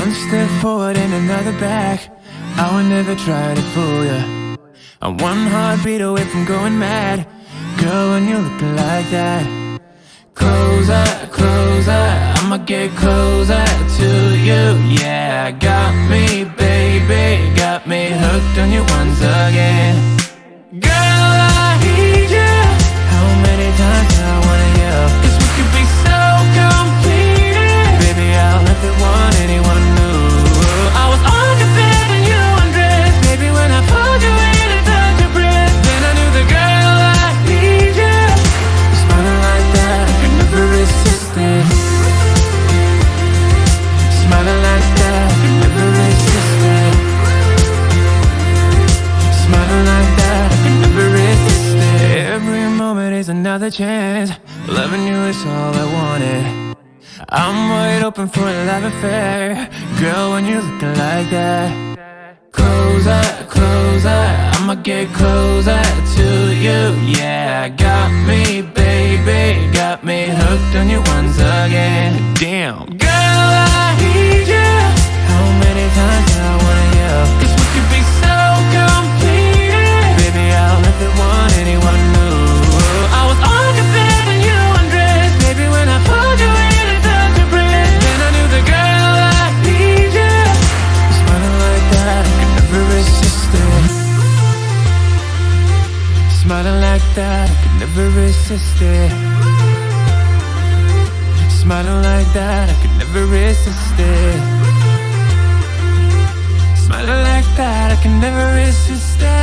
One step forward and another back, I would never try to fool ya. I'm one heartbeat away from going mad. Girl, when you're looking like that, closer, closer, I'ma get closer to you. Yeah, got me, baby, got me hooked on you once again. Girl, I need you. How many times do I wanna yell? 'Cause we could be so complete. Baby, I'll never want anyone new. I was on the bed and you undressed. Baby, when I pulled you in and felt your breath, then I knew the girl I need you. Smiling like that, I could never resist it. Smiling like that, I could never resist it. Smiling like that, I could never resist it. Every moment is another chance. Loving you is all I wanted. I'm wide open for a love affair. Girl, when you're looking like that, closer, closer, I'ma get closer to you. Yeah, got me, baby, got me hooked on you once again. Damn, girl, I need you. How many times do I wanna yell? 'Cause we could be so complete. Baby, I'll never want anyone new. I was on the bed and you undressed. Baby, when I pulled you in and felt your breath, then I knew the girl I need you. Smiling like that, I could never resist it. Smiling like that, I could never resist it. Smiling like that, I could never resist it. Smiling like that, I can never resist it.